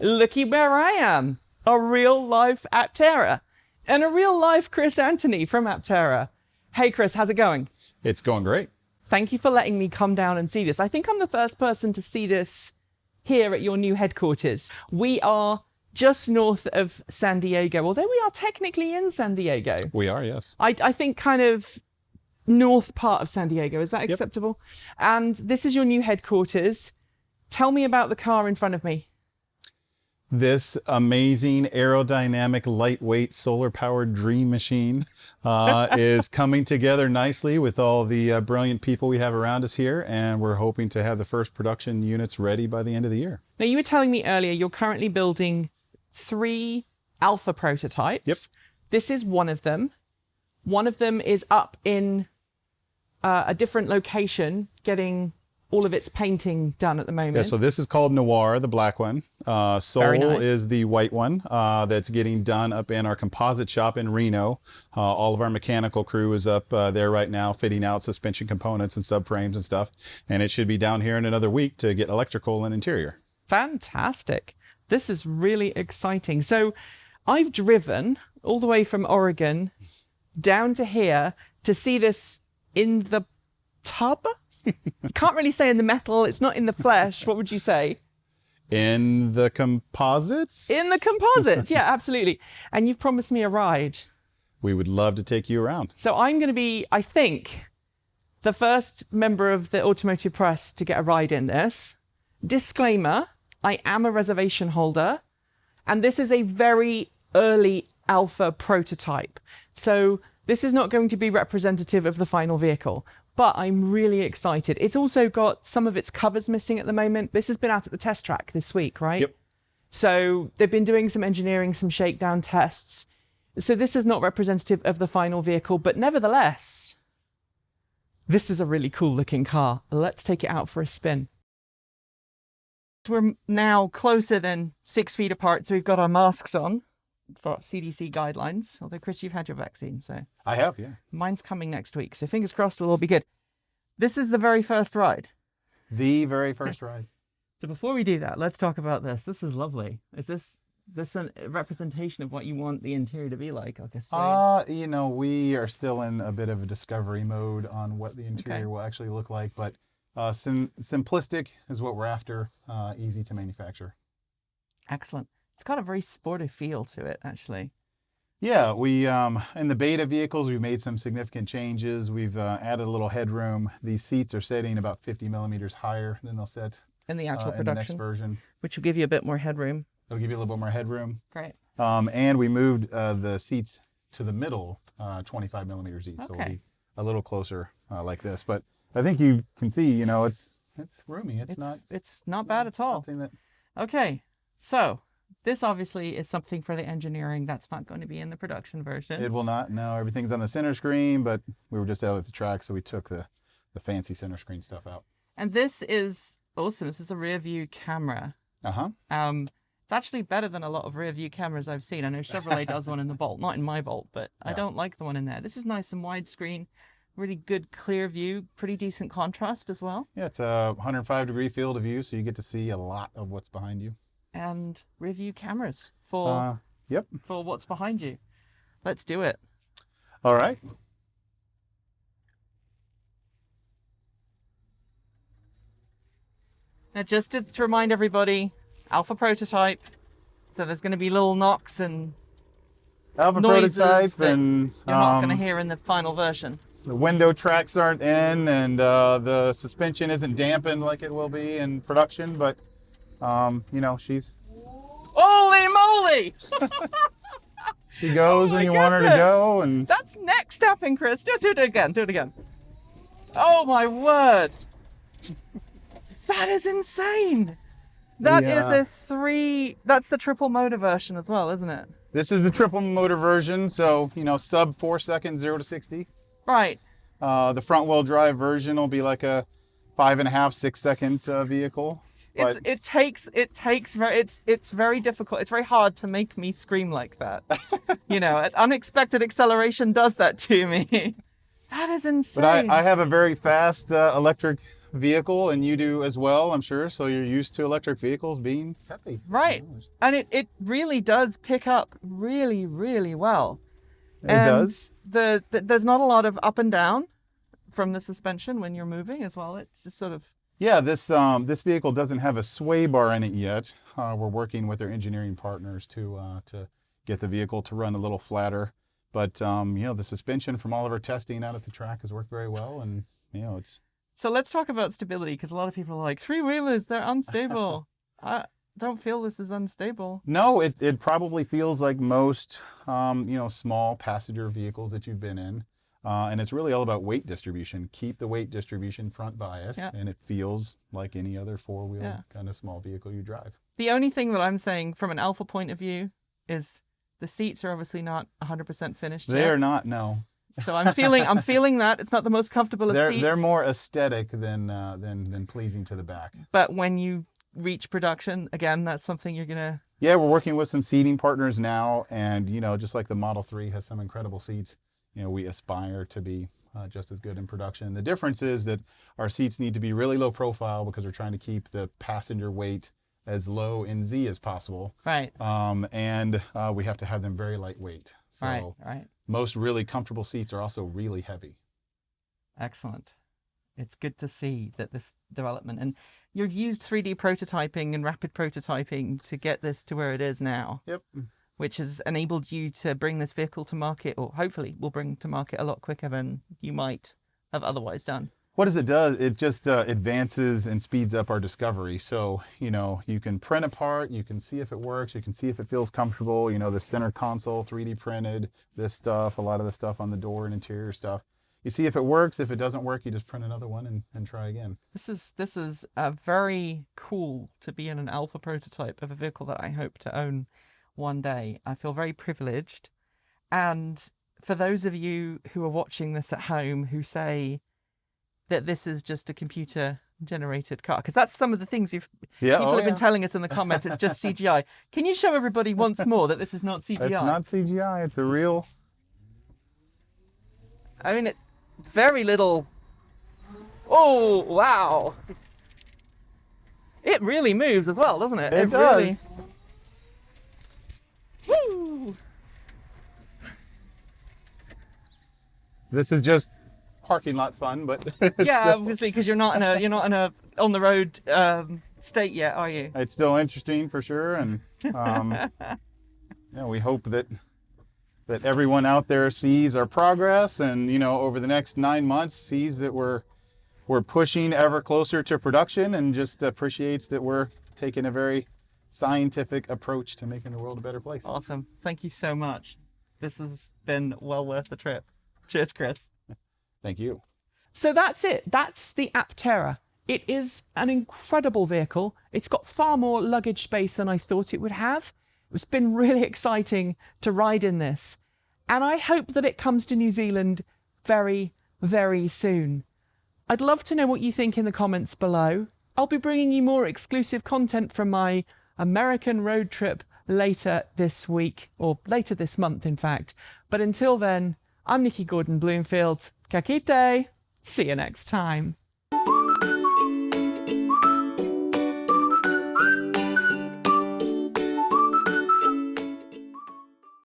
looky where I am, a real-life Aptera, and a real-life Chris Anthony from Aptera. Hey, Chris, how's it going? It's going great. Thank you for letting me come down and see this. I think I'm the first person to see this here at your new headquarters. We are just north of San Diego, although we are technically in San Diego. We are, yes. I think kind of north part of San Diego. Is that acceptable? Yep. And this is your new headquarters. Tell me about the car in front of me. This amazing aerodynamic, lightweight, solar-powered dream machine is coming together nicely with all the brilliant people we have around us here, and we're hoping to have the first production units ready by the end of the year. Now, you were telling me earlier you're currently building 3 alpha prototypes. Yep. This is one of them. One of them is up in a different location, getting all of its painting done at the moment. Yeah, so this is called Noir, the black one. Soul nice. is the white one that's getting done up in our composite shop in Reno. All of our mechanical crew is up there right now, fitting out suspension components and subframes and stuff. And it should be down here in another week to get electrical and interior. Fantastic. This is really exciting. So I've driven all the way from Oregon down to here to see this in the tub. You can't really say in the metal. It's not in the flesh. What would you say? In the composites? In the composites. Yeah, absolutely. And you've promised me a ride. We would love to take you around. So I'm going to be, I think, the first member of the automotive press to get a ride in this. Disclaimer, I am a reservation holder, and this is a very early alpha prototype. So this is not going to be representative of the final vehicle. But I'm really excited. It's also got some of its covers missing at the moment. This has been out at the test track this week, right? Yep. So they've been doing some engineering, some shakedown tests. So this is not representative of the final vehicle, but nevertheless, this is a really cool looking car. Let's take it out for a spin. We're now closer than 6 feet apart, so we've got our masks on for CDC guidelines. Although, Chris, you've had your vaccine, so... I have, yeah. Mine's coming next week, so fingers crossed we'll all be good. This is the very first ride. The very first ride. So before we do that, let's talk about this. This is lovely. Is this a representation of what you want the interior to be like? Like a you know, we are still in a bit of a discovery mode on what the interior will actually look like, but simplistic is what we're after, easy to manufacture. Excellent. It's got a very sporty feel to it, actually. Yeah, we in the beta vehicles, we've made some significant changes. We've added a little headroom. These seats are sitting about 50 millimeters higher than they'll sit in the actual production, in the next version. Which will give you a bit more headroom. It'll give you a little bit more headroom. Great. And we moved the seats to the middle, 25 millimeters each. Okay. So we'll be a little closer like this. But I think you can see, you know, it's roomy. It's not bad at all. Okay, so this obviously is something for the engineering that's not going to be in the production version. It will not. No, everything's on the center screen, but we were just out at the track, so we took the fancy center screen stuff out. And this is awesome. This is a rear view camera. Uh-huh. It's actually better than a lot of rear view cameras I've seen. I know Chevrolet does one in the Bolt, not in my Bolt, but yeah. I don't like the one in there. This is nice and widescreen, really good clear view, pretty decent contrast as well. Yeah, it's a 105-degree field of view, so you get to see a lot of what's behind you. And rear view cameras for what's behind you. Let's do it. All right. Now, just to remind everybody, alpha prototype. So there's going to be little knocks and alpha noises prototype, that and you're not going to hear in the final version. The window tracks aren't in, and the suspension isn't dampened like it will be in production. But you know, she's holy moly! She goes when you want her to go, and that's neck snapping, Chris. Just do it again. Do it again. Oh my word! That is insane. That is that's the triple motor version as well, isn't it? This is the triple motor version, so, you know, sub 4 seconds, 0 to 60. Right. The front wheel drive version will be like a 5.5, 6 second vehicle. It's very difficult. It's very hard to make me scream like that. You know, unexpected acceleration does that to me. That is insane. But I have a very fast electric vehicle, and you do as well, I'm sure. So you're used to electric vehicles being heavy. Right. And it really does pick up really, really well. It And does. there's not a lot of up and down from the suspension when you're moving as well. It's just sort of, Yeah, this vehicle doesn't have a sway bar in it yet. We're working with our engineering partners to get the vehicle to run a little flatter. But the suspension from all of our testing out at the track has worked very well, and it's. So let's talk about stability, because a lot of people are like, three-wheelers, they're unstable. I don't feel this is unstable. No, it probably feels like most small passenger vehicles that you've been in. And it's really all about weight distribution. Keep the weight distribution front biased, and it feels like any other four-wheel kind of small vehicle you drive. The only thing that I'm saying from an Alpha point of view is the seats are obviously not 100% finished They yet. are not, no. So I'm feeling that it's not the most comfortable of seats. They're more aesthetic than pleasing to the back. But when you reach production, again, that's something you're gonna. Yeah, we're working with some seating partners now, and just like the Model 3 has some incredible seats, we aspire to be just as good in production. The difference is that our seats need to be really low profile because we're trying to keep the passenger weight as low in Z as possible. Right. And we have to have them very lightweight. So right. most really comfortable seats are also really heavy. Excellent. It's good to see that this development, and you've used 3D prototyping and rapid prototyping to get this to where it is now. Yep. Which has enabled you to bring this vehicle to market, or hopefully will bring to market a lot quicker than you might have otherwise done. What does it do? It just advances and speeds up our discovery. So, you can print a part, you can see if it works, you can see if it feels comfortable. The center console, 3D printed, this stuff, a lot of the stuff on the door and interior stuff. You see if it works. If it doesn't work, you just print another one and try again. This is very cool to be in an alpha prototype of a vehicle that I hope to own one day. I feel very privileged. And for those of you who are watching this at home who say that this is just a computer generated car, because that's some of the things people have been telling us in the comments, it's just CGI. Can you show everybody once more that this is not CGI? It's not CGI, it's a real. I mean, very little. Oh, wow. It really moves as well, doesn't it? It does. Really. Woo! This is just parking lot fun, but yeah, obviously, because you're not in a on the road state yet, are you? It's still interesting for sure, and we hope that everyone out there sees our progress, and over the next 9 months sees that we're pushing ever closer to production, and just appreciates that we're taking a very scientific approach to making the world a better place. Awesome. Thank you so much. This has been well worth the trip. Cheers, Chris. Thank you. So that's it. That's the Aptera. It is an incredible vehicle. It's got far more luggage space than I thought it would have. It's been really exciting to ride in this. And I hope that it comes to New Zealand very, very soon. I'd love to know what you think in the comments below. I'll be bringing you more exclusive content from my American road trip later this week, or later this month, in fact. But until then, I'm Nikki Gordon-Bloomfield. Ka kite. See you next time.